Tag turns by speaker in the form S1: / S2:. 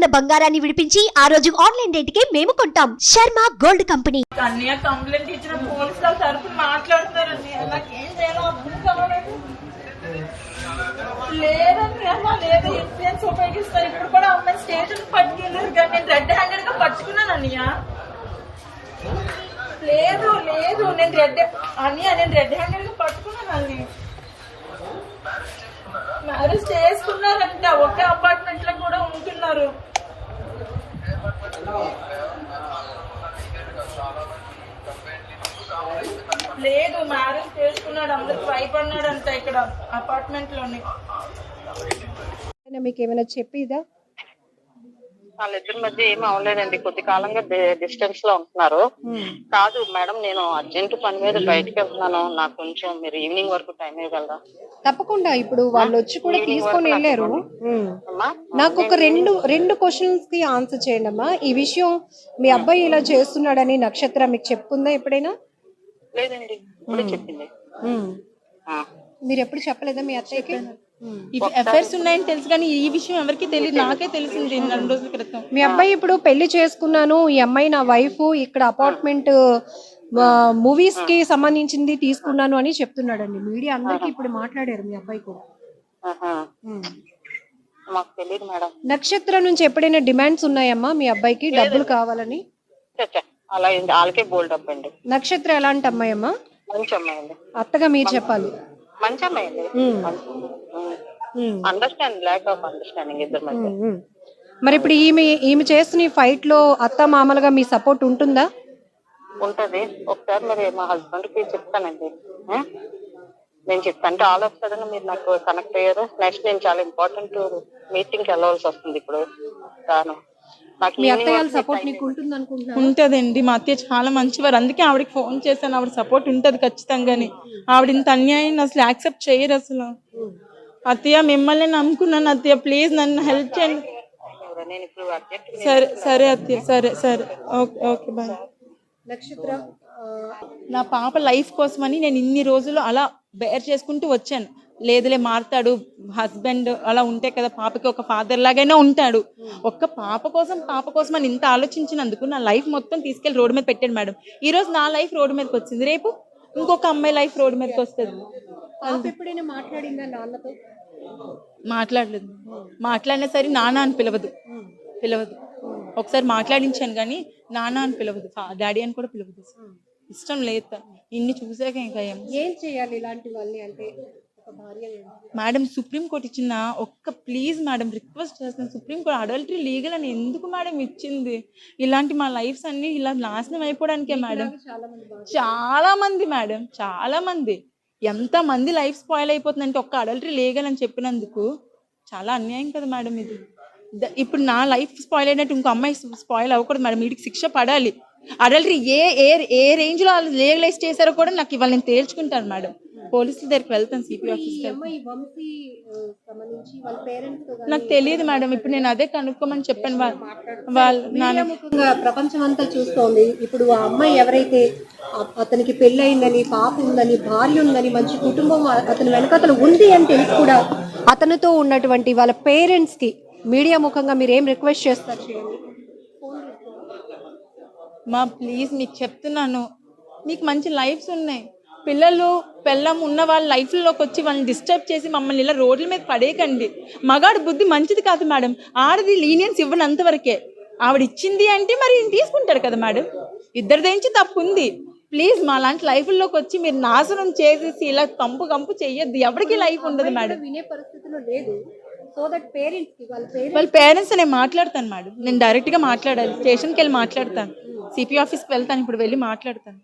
S1: ఉన్న బంగారాన్ని విడిపించి ఆ రోజు ఆన్లైన్ రేటుకే మేము కొంటాం. Sharma gold company.
S2: కన్యా కంప్లైంట్ ఇచ్చిన పోలీసుల తరఫున మాట్లాడుతారండి. నాకేం చేయాలో అర్థం కావలేదు. లేదండి అమ్మా, లేదు ఇన్ఫ్లుయెన్స్ ఉపయోగిస్తారు. ఇప్పుడు కూడా అమ్మాయి స్టేషన్ పట్టుకెళ్ళారు కానీ నేను రెడ్ హ్యాండెడ్ గా పట్టుకున్నాను అన్నయ్య. లేదు లేదు నేను రెడ్ హ్యాండెడ్ గా పట్టుకున్నాను అన్ని. మ్యారేజ్ చేసుకున్నారంట, ఒకే అపార్ట్మెంట్ లో కూడా ఉంటున్నారు. లేదు మ్యారేజ్ చేసుకున్నాడు, అందరికి భయపడినాడంట ఇక్కడ అపార్ట్మెంట్ లోని.
S3: మీకు ఏమైనా చెప్పిదా?
S4: వాళ్ళిద్దరి మధ్య ఏం అవ్వలేదండి, కొద్ది కాలంగా డిస్టెన్స్ లో ఉంటున్నారు. కాదు మేడం, నేను అర్జెంట్ పని మీద బయటకు వెళ్తున్నాను, నాకు కొంచెం మీరు ఈవినింగ్ వరకు టైం ఇవ్వగలరా?
S3: తప్పకుండా. ఇప్పుడు వాళ్ళు వచ్చి కూడా తీసుకొని వెళ్ళారు. నాకు ఒక రెండు క్వశ్చన్స్ కి ఆన్సర్ చేయండి అమ్మా. ఈ విషయం మీ అబ్బాయి ఇలా చేస్తున్నాడని నక్షత్ర మీకు చెప్పుకుందా ఎప్పుడైనా?
S4: లేదండి, ఇప్పుడే చెప్పింది.
S3: మీరు ఎప్పుడు చెప్పలేదా మీ అత్తయ్యకి?
S2: అఫైర్స్ ఉన్నాయని తెలుసు కానీ ఈ విషయం ఎవరికి తెలియదు, నాకే తెలిసింది 2 రోజుల క్రితం.
S3: మీ అబ్బాయి ఇప్పుడు పెళ్లి చేసుకున్నాను, ఈ అమ్మాయి నా వైఫ్, ఇక్కడ అపార్ట్మెంట్ మూవీస్ కి సంబంధించింది తీసుకున్నాను అని చెప్తున్నాడండి. మీడియా అందరికి ఇప్పుడు మాట్లాడారు మీ అబ్బాయి కూడా.
S4: మాకు తెలియదు మేడం.
S3: నక్షత్ర నుంచి ఎప్పుడైనా డిమాండ్స్ ఉన్నాయమ్మా మీ అబ్బాయికి డబ్బులు కావాలని?
S4: అలా వాళ్ళకే బోల్డ్ అప్ అండి.
S3: నక్షత్ర ఎలాంటి అమ్మాయి అమ్మా?
S4: మంచి అమ్మాయి అండి.
S3: అత్తగా మీరు చెప్పాలి.
S4: మంచి అమ్మాయి అండి. అండర్స్టాండ్, ల్యాక్ ఆఫ్ అండర్స్టాండింగ్ ఇద్దరు మధ్య.
S3: మరి ఇప్పుడు ఈమె చేస్తున్న ఈ ఫైట్ లో అత్త మామలుగా మీ సపోర్ట్ ఉంటుందా?
S4: ఉంటది. ఒకసారి మరి మా హస్బెండ్ కి చెప్తానండి, నేను చెప్తాను. అంటే ఆల్ ఆఫ్ సడన్ మీరు నాకు కనెక్ట్ అయ్యారు. నెక్స్ట్ నేను చాలా ఇంపార్టెంట్ మీటింగ్ కి వెళ్ళవలసి వస్తుంది ఇప్పుడు.
S2: ఉంటదండి, మా అత్తయ్య చాలా మంచివారు, అందుకే ఆవిడకి ఫోన్ చేశాను. ఆవిడ సపోర్ట్ ఉంటది ఖచ్చితంగానే. ఆవిడ ఇంత అన్యాయం అసలు యాక్సెప్ట్ చేయరు అసలు. అత్తయ్య మిమ్మల్ని నమ్ముకున్నాను అత్తయ్య, ప్లీజ్ నన్ను హెల్ప్ చేయండి. సరే సరే అత్తయ్య, సరే సరే, ఓకే ఓకే బాయ్.
S3: నక్షత్ర,
S2: నా పాప లైఫ్ కోసమని నేను ఇన్ని రోజులు అలా బేర్ చేసుకుంటూ వచ్చాను. లేదులే మారుతాడు హస్బెండ్, అలా ఉంటే కదా పాపకి ఒక ఫాదర్ లాగైనా ఉంటాడు. ఒక్క పాప కోసం అని ఇంత ఆలోచించినందుకు నా లైఫ్ మొత్తం తీసుకెళ్లి రోడ్డు మీద పెట్టాడు మేడం. ఈ రోజు నా లైఫ్ రోడ్డు మీదకి వచ్చింది, రేపు ఇంకొక అమ్మాయి లైఫ్ రోడ్డు మీదకి వస్తుంది.
S3: ఎప్పుడైనా మాట్లాడిందా నాన్నతో?
S2: మాట్లాడలేదు. మాట్లాడినా సరే నాన్న అని పిలవదు. ఒకసారి మాట్లాడించాను కానీ నాన్న అని పిలవదు, డాడీ అని కూడా పిలవదు. ఇష్టం లేదు. ఇన్ని చూసాక ఇంకా
S3: ఏం చేయాలి ఇలాంటి వాళ్ళని? అంటే
S2: మేడం సుప్రీంకోర్టు ఇచ్చిన ప్లీజ్ మేడం రిక్వెస్ట్ చేస్తాను, సుప్రీంకోర్టు అడల్టరీ లీగల్ అని ఎందుకు మేడం ఇచ్చింది? ఇలాంటి మా లైఫ్స్ అన్ని ఇలా నాశనం అయిపోవడానికే మేడం. చాలా మంది మేడం, చాలా మంది, ఎంత మంది లైఫ్ స్పాయిల్ అయిపోతుందంటే ఒక్క అడల్టరీ లీగల్ అని చెప్పినందుకు చాలా అన్యాయం కదా మేడం ఇది. ఇప్పుడు నా లైఫ్ స్పాయిల్ అయినట్టు ఇంకో అమ్మాయి స్పాయిల్ అవ్వకూడదు మేడం. వీటికి శిక్ష పడాలి. అడల్టరీ ఏ రేంజ్ లో వాళ్ళు లీగలైజ్ చేశారో కూడా నాకు ఇవాళ నేను తేల్చుకుంటాను మేడం. పోలీసుల దగ్గరికి వెళ్తాను, సిపి ఆఫీస్. నాకు తెలియదు మేడం, ఇప్పుడు నేను అదే కనుక్కోమని చెప్పాను.
S3: ప్రపంచం అంతా చూస్తోంది. ఇప్పుడు ఆ అమ్మాయి ఎవరైతే అతనికి పెళ్లి అయిందని, పాప ఉందని, భార్య ఉందని, మంచి కుటుంబం అతని వెనకతలు ఉంది అని తెలిసి కూడా అతనితో ఉన్నటువంటి వాళ్ళ పేరెంట్స్ కి మీడియా ముఖంగా మీరు ఏం రిక్వెస్ట్ చేస్తారు?
S2: ప్లీజ్ మీకు చెప్తున్నాను, మీకు మంచి లైఫ్స్ ఉన్నాయి, పిల్లలు పెళ్ళం ఉన్న వాళ్ళ లైఫ్లోకి వచ్చి వాళ్ళని డిస్టర్బ్ చేసి మమ్మల్ని ఇలా రోడ్ల మీద పడేయకండి. మగాడు బుద్ధి మంచిది కాదు మేడం, ఆడది లీనియన్స్ ఇవ్వనంతవరకే. ఆవిడ ఇచ్చింది అంటే మరి తీసుకుంటాడు కదా మేడం, ఇద్దరి నుంచి తప్పు ఉంది. ప్లీజ్ మా లాంటి లైఫ్లోకి వచ్చి మీరు నాశనం చేసేసి ఇలా కంపు చెయ్యొద్దు. ఎవరికి లైఫ్ ఉండదు మేడం.
S3: వినే పరిస్థితిలో లేదు. సో దట్
S2: వాళ్ళ పేరెంట్స్ నేను మాట్లాడతాను మేడం, నేను డైరెక్ట్గా మాట్లాడాలి, స్టేషన్కి వెళ్ళి మాట్లాడతాను, సిపి ఆఫీస్కి వెళ్తాను, ఇప్పుడు వెళ్ళి మాట్లాడతాను.